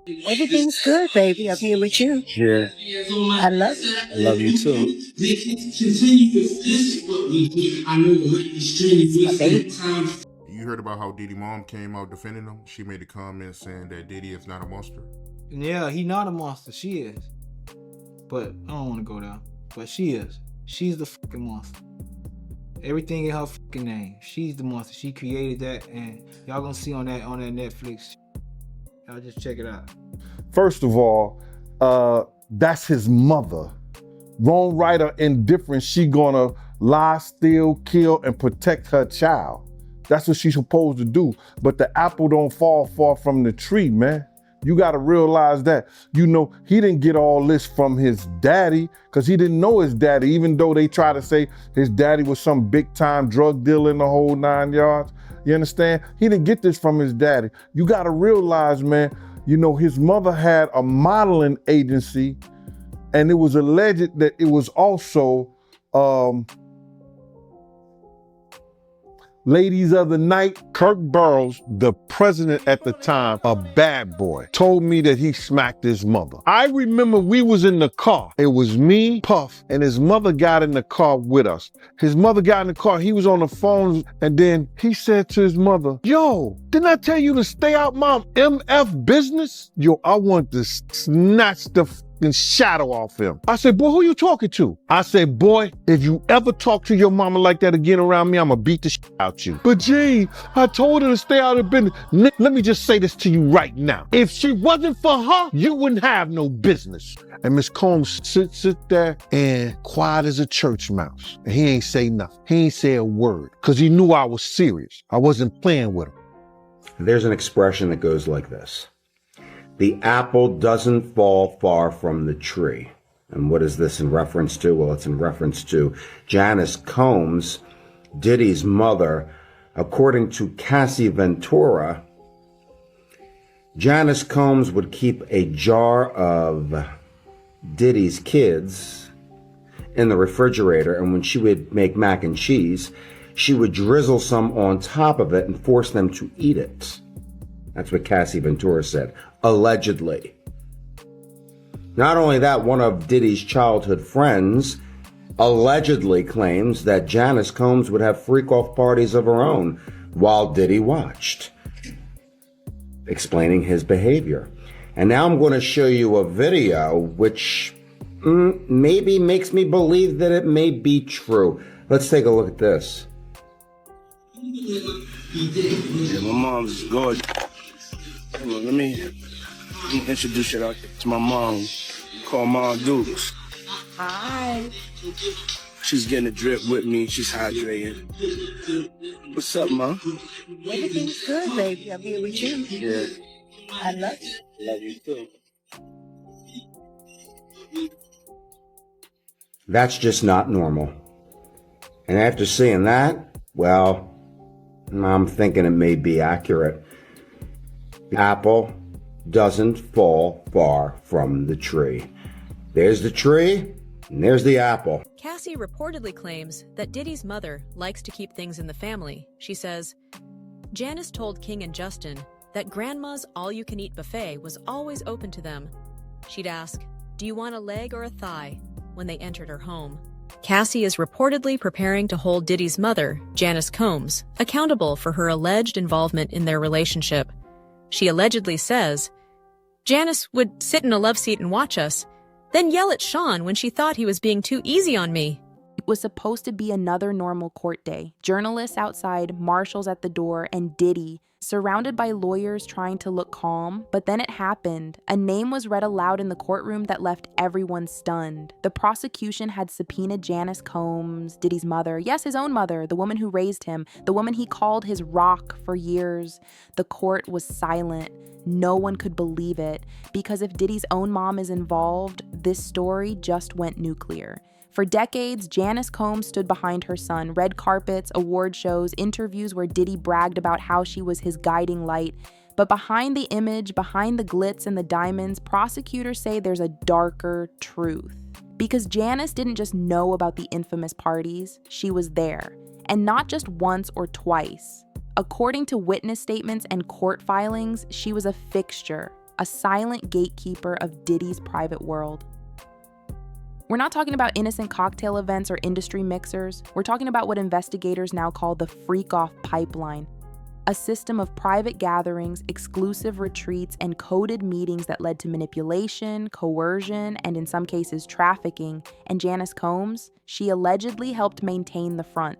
Everything's good, baby. I'm here with you. Yeah. I love you. I love you too. My baby. You heard about how Diddy mom came out defending him? She made a comment saying that Diddy is not a monster. Yeah, he not a monster. She is. But I don't want to go there. But she is. She's the fucking monster. Everything in her fucking name. She's the monster. She created that, and y'all gonna see on that Netflix. Y'all just check it out. First of all, that's his mother. Wrong, right, or indifferent, she gonna lie, steal, kill, and protect her child. That's what she's supposed to do. But the apple don't fall far from the tree, man. You gotta realize that. You know, he didn't get all this from his daddy, because he didn't know his daddy, even though they try to say his daddy was some big time drug dealer in the whole 9 yards. You understand? He didn't get this from his daddy. You gotta realize, man, you know, his mother had a modeling agency, and it was alleged that it was also ladies of the night. Kirk Burroughs, the president at the time, a bad boy, told me that he smacked his mother. I remember we was in the car. It was me, Puff, and his mother got in the car with us. His mother got in the car, he was on the phone, and then he said to his mother, "Yo, didn't I tell you to stay out my MF business?" Yo, I want to snatch the and shadow off him. I said, "Boy, who you talking to?" I said, "Boy, if you ever talk to your mama like that again around me, I'm gonna beat the shit out you." "But Gene, I told her to stay out of business." Nick, let me just say this to you right now. If she wasn't for her, you wouldn't have no business. And Miss Combs sit there and quiet as a church mouse. And he ain't say nothing. He ain't say a word, because he knew I was serious. I wasn't playing with him. There's an expression that goes like this: the apple doesn't fall far from the tree. And what is this in reference to? Well, it's in reference to Janice Combs, Diddy's mother. According to Cassie Ventura, Janice Combs would keep a jar of Diddy's kids in the refrigerator, and when she would make mac and cheese, she would drizzle some on top of it and force them to eat it. That's what Cassie Ventura said, allegedly. Not only that, one of Diddy's childhood friends allegedly claims that Janice Combs would have freak-off parties of her own while Diddy watched, explaining his behavior. And now I'm going to show you a video which maybe makes me believe that it may be true. Let's take a look at this. Yeah, my mom's gorgeous. Let me introduce you to my mom, called Mom Dukes. Hi. She's getting a drip with me. She's hydrating. What's up, Mom? Everything's good, baby. I'm here with you. Yeah. I love you. Love you too. That's just not normal. And after seeing that, well, I'm thinking it may be accurate. The apple doesn't fall far from the tree. There's the tree, and there's the apple. Cassie reportedly claims that Diddy's mother likes to keep things in the family. She says, Janice told King and Justin that Grandma's all-you-can-eat buffet was always open to them. She'd ask, "Do you want a leg or a thigh?" when they entered her home. Cassie is reportedly preparing to hold Diddy's mother, Janice Combs, accountable for her alleged involvement in their relationship. She allegedly says, Janice would sit in a love seat and watch us, then yell at Sean when she thought he was being too easy on me. It was supposed to be another normal court day. Journalists outside, marshals at the door, and Diddy, surrounded by lawyers trying to look calm. But then it happened. A name was read aloud in the courtroom that left everyone stunned. The prosecution had subpoenaed Janice Combs, Diddy's mother, yes, his own mother, the woman who raised him, the woman he called his rock for years. The court was silent. No one could believe it, because if Diddy's own mom is involved, this story just went nuclear. For decades, Janice Combs stood behind her son, red carpets, award shows, interviews where Diddy bragged about how she was his guiding light. But behind the image, behind the glitz and the diamonds, prosecutors say there's a darker truth. Because Janice didn't just know about the infamous parties, she was there. And not just once or twice. According to witness statements and court filings, she was a fixture, a silent gatekeeper of Diddy's private world. We're not talking about innocent cocktail events or industry mixers. We're talking about what investigators now call the FreakOFF pipeline, a system of private gatherings, exclusive retreats, and coded meetings that led to manipulation, coercion, and in some cases trafficking. And Janice Combs, she allegedly helped maintain the front.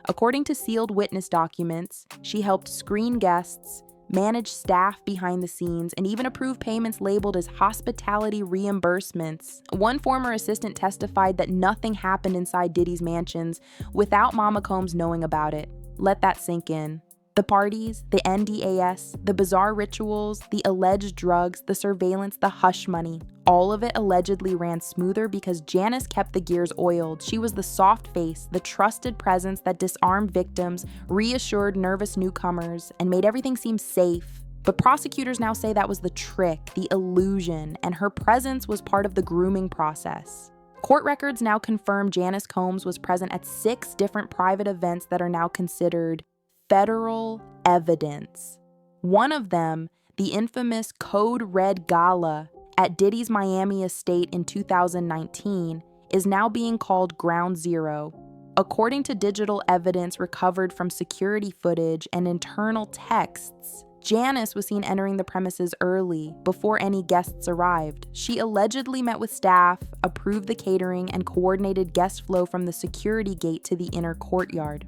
According to sealed witness documents, she helped screen guests, manage staff behind the scenes, and even approve payments labeled as hospitality reimbursements. One former assistant testified that nothing happened inside Diddy's mansions without Mama Combs knowing about it. Let that sink in. The parties, the NDAS, the bizarre rituals, the alleged drugs, the surveillance, the hush money, all of it allegedly ran smoother because Janice kept the gears oiled. She was the soft face, the trusted presence that disarmed victims, reassured nervous newcomers, and made everything seem safe. But prosecutors now say that was the trick, the illusion, and her presence was part of the grooming process. Court records now confirm Janice Combs was present at 6 different private events that are now considered federal evidence. One of them, the infamous Code Red Gala at Diddy's Miami estate in 2019, is now being called Ground Zero. According to digital evidence recovered from security footage and internal texts, Janice was seen entering the premises early, before any guests arrived. She allegedly met with staff, approved the catering, and coordinated guest flow from the security gate to the inner courtyard,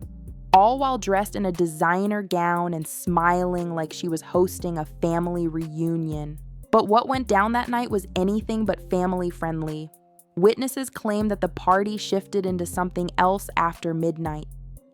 all while dressed in a designer gown and smiling like she was hosting a family reunion. But what went down that night was anything but family-friendly. Witnesses claim that the party shifted into something else after midnight.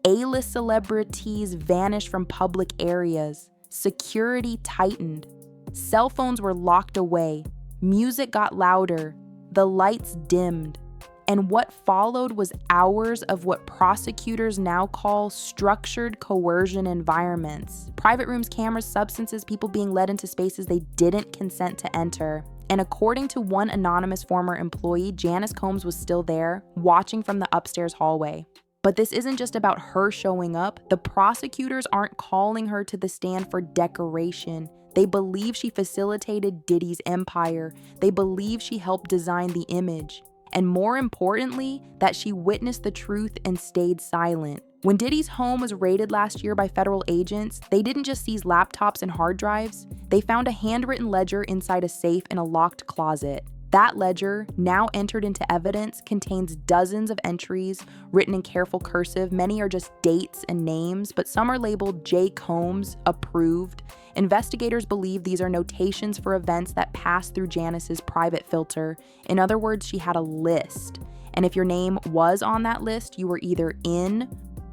A-list celebrities vanished from public areas. Security tightened. Cell phones were locked away. Music got louder. The lights dimmed. And what followed was hours of what prosecutors now call structured coercion environments. Private rooms, cameras, substances, people being led into spaces they didn't consent to enter. And according to one anonymous former employee, Janice Combs was still there, watching from the upstairs hallway. But this isn't just about her showing up. The prosecutors aren't calling her to the stand for decoration. They believe she facilitated Diddy's empire. They believe she helped design the image. And more importantly, that she witnessed the truth and stayed silent. When Diddy's home was raided last year by federal agents, they didn't just seize laptops and hard drives. They found a handwritten ledger inside a safe in a locked closet. That ledger, now entered into evidence, contains dozens of entries written in careful cursive. Many are just dates and names, but some are labeled J. Combs, approved. Investigators believe these are notations for events that passed through Janice's private filter. In other words, she had a list. And if your name was on that list, you were either in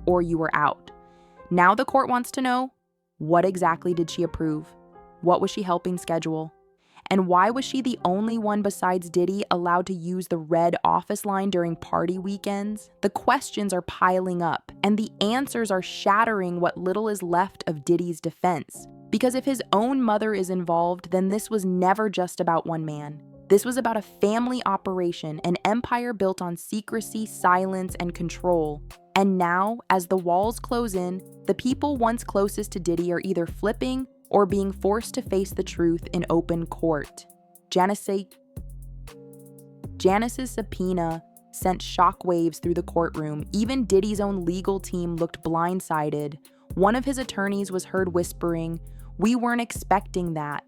or you were out. Now the court wants to know, what exactly did she approve? What was she helping schedule? And why was she the only one besides Diddy allowed to use the red office line during party weekends? The questions are piling up, and the answers are shattering what little is left of Diddy's defense. Because if his own mother is involved, then this was never just about one man. This was about a family operation, an empire built on secrecy, silence, and control. And now, as the walls close in, the people once closest to Diddy are either flipping or being forced to face the truth in open court. Janice's subpoena sent shockwaves through the courtroom. Even Diddy's own legal team looked blindsided. One of his attorneys was heard whispering, "We weren't expecting that."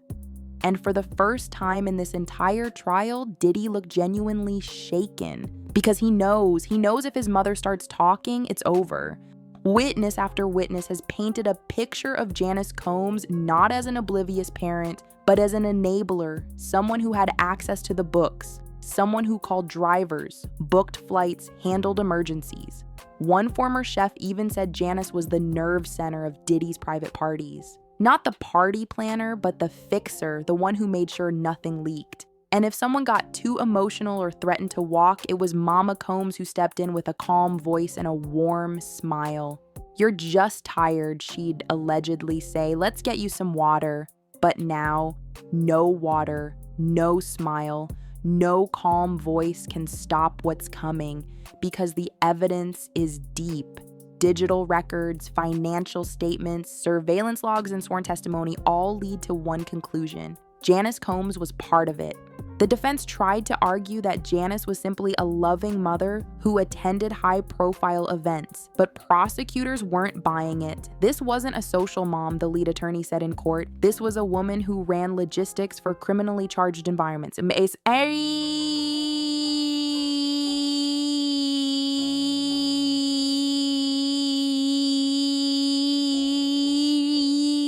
And for the first time in this entire trial, Diddy looked genuinely shaken because he knows if his mother starts talking, it's over. Witness after witness has painted a picture of Janice Combs not as an oblivious parent, but as an enabler, someone who had access to the books, someone who called drivers, booked flights, handled emergencies. One former chef even said Janice was the nerve center of Diddy's private parties. Not the party planner, but the fixer, the one who made sure nothing leaked. And if someone got too emotional or threatened to walk, it was Mama Combs who stepped in with a calm voice and a warm smile. "You're just tired," she'd allegedly say. "Let's get you some water." But now, no water, no smile, no calm voice can stop what's coming because the evidence is deep. Digital records, financial statements, surveillance logs, and sworn testimony all lead to one conclusion. Janice Combs was part of it. The defense tried to argue that Janice was simply a loving mother who attended high-profile events, but prosecutors weren't buying it. This wasn't a social mom, the lead attorney said in court. This was a woman who ran logistics for criminally charged environments.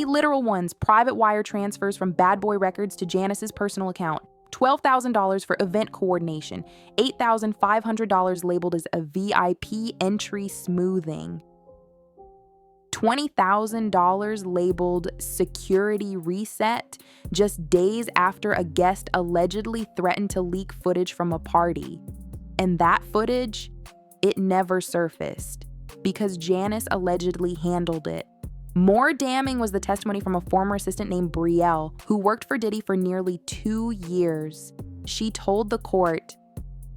Literal ones, private wire transfers from Bad Boy Records to Janice's personal account. $12,000 for event coordination, $8,500 labeled as a VIP entry smoothing, $20,000 labeled security reset just days after a guest allegedly threatened to leak footage from a party. And that footage, it never surfaced because Janice allegedly handled it. More damning was the testimony from a former assistant named Brielle, who worked for Diddy for nearly 2 years. She told the court,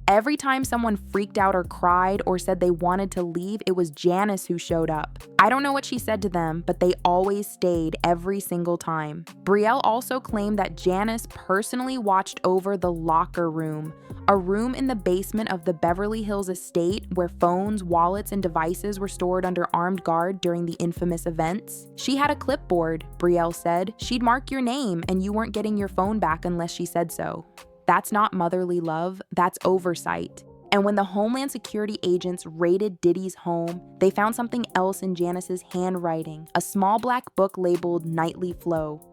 every time someone freaked out or cried or said they wanted to leave, it was Janice who showed up. I don't know what she said to them, but they always stayed every single time. Brielle also claimed that Janice personally watched over the locker room, a room in the basement of the Beverly Hills estate where phones, wallets, and devices were stored under armed guard during the infamous events. She had a clipboard, Brielle said. She'd mark your name and you weren't getting your phone back unless she said so. That's not motherly love, that's oversight. And when the Homeland Security agents raided Diddy's home, they found something else in Janice's handwriting, a small black book labeled Nightly Flow.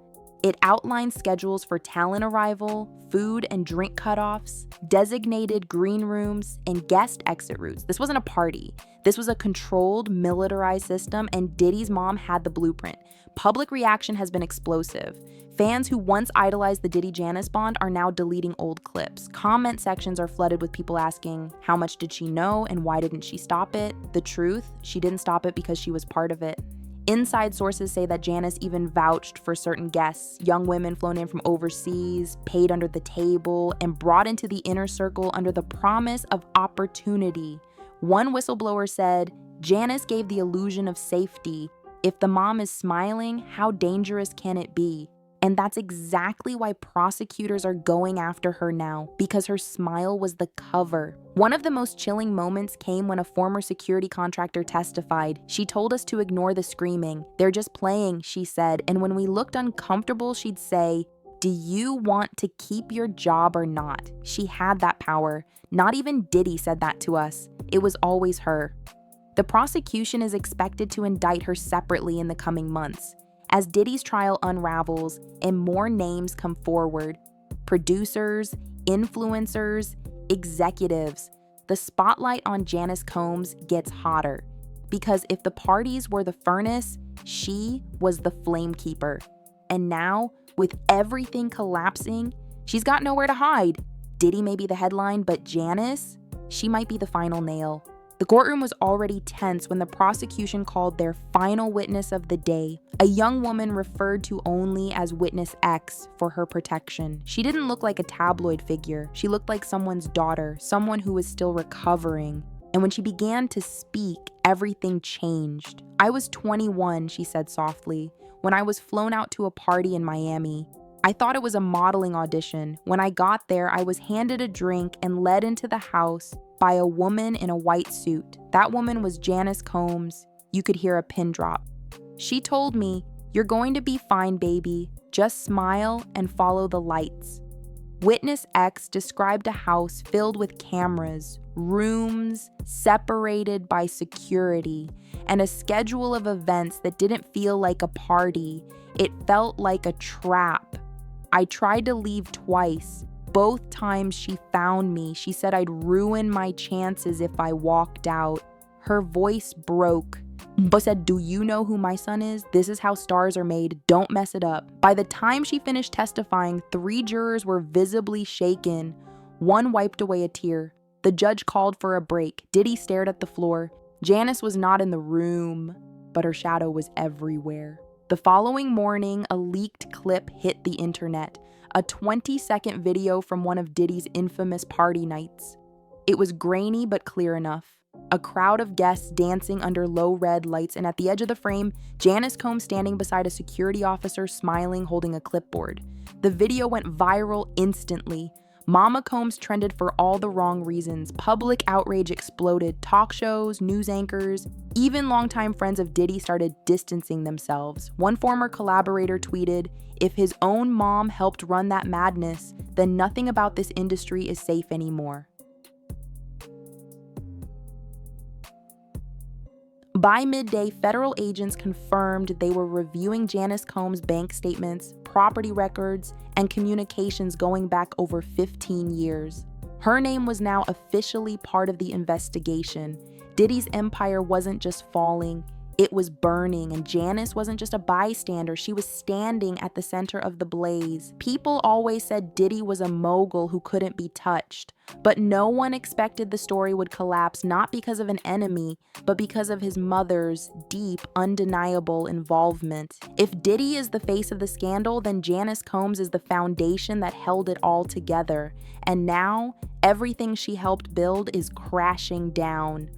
It outlined schedules for talent arrival, food and drink cutoffs, designated green rooms, and guest exit routes. This wasn't a party. This was a controlled, militarized system, and Diddy's mom had the blueprint. Public reaction has been explosive. Fans who once idolized the Diddy-Janice bond are now deleting old clips. Comment sections are flooded with people asking, how much did she know and why didn't she stop it? The truth, she didn't stop it because she was part of it. Inside sources say that Janice even vouched for certain guests, young women flown in from overseas, paid under the table, and brought into the inner circle under the promise of opportunity. One whistleblower said, Janice gave the illusion of safety. If the mom is smiling, how dangerous can it be? And that's exactly why prosecutors are going after her now, because her smile was the cover. One of the most chilling moments came when a former security contractor testified. She told us to ignore the screaming. They're just playing, she said, and when we looked uncomfortable, she'd say, do you want to keep your job or not? She had that power. Not even Diddy said that to us. It was always her. The prosecution is expected to indict her separately in the coming months. As Diddy's trial unravels and more names come forward, producers, influencers, executives, the spotlight on Janice Combs gets hotter. Because if the parties were the furnace, she was the flamekeeper. And now, with everything collapsing, she's got nowhere to hide. Diddy may be the headline, but Janice, she might be the final nail. The courtroom was already tense when the prosecution called their final witness of the day, a young woman referred to only as Witness X for her protection. She didn't look like a tabloid figure. She looked like someone's daughter, someone who was still recovering. And when she began to speak, everything changed. I was 21, she said softly, when I was flown out to a party in Miami. I thought it was a modeling audition. When I got there, I was handed a drink and led into the house by a woman in a white suit. That woman was Janice Combs. You could hear a pin drop. She told me, you're going to be fine, baby. Just smile and follow the lights. Witness X described a house filled with cameras, rooms separated by security, and a schedule of events that didn't feel like a party. It felt like a trap. I tried to leave twice. Both times she found me, she said I'd ruin my chances if I walked out. Her voice broke, but said, do you know who my son is? This is how stars are made. Don't mess it up. By the time she finished testifying, 3 jurors were visibly shaken. One wiped away a tear. The judge called for a break. Diddy stared at the floor. Janice was not in the room, but her shadow was everywhere. The following morning, a leaked clip hit the internet. A 20-second video from one of Diddy's infamous party nights. It was grainy but clear enough. A crowd of guests dancing under low red lights, and at the edge of the frame, Janice Combs standing beside a security officer smiling, holding a clipboard. The video went viral instantly. Mama Combs trended for all the wrong reasons. Public outrage exploded. Talk shows, news anchors, even longtime friends of Diddy started distancing themselves. One former collaborator tweeted, "If his own mom helped run that madness, then nothing about this industry is safe anymore." By midday, federal agents confirmed they were reviewing Janice Combs' bank statements, property records, and communications going back over 15 years. Her name was now officially part of the investigation. Diddy's empire wasn't just falling, it was burning, and Janice wasn't just a bystander, she was standing at the center of the blaze. People always said Diddy was a mogul who couldn't be touched, but no one expected the story would collapse, not because of an enemy, but because of his mother's deep, undeniable involvement. If Diddy is the face of the scandal, then Janice Combs is the foundation that held it all together. And now, everything she helped build is crashing down.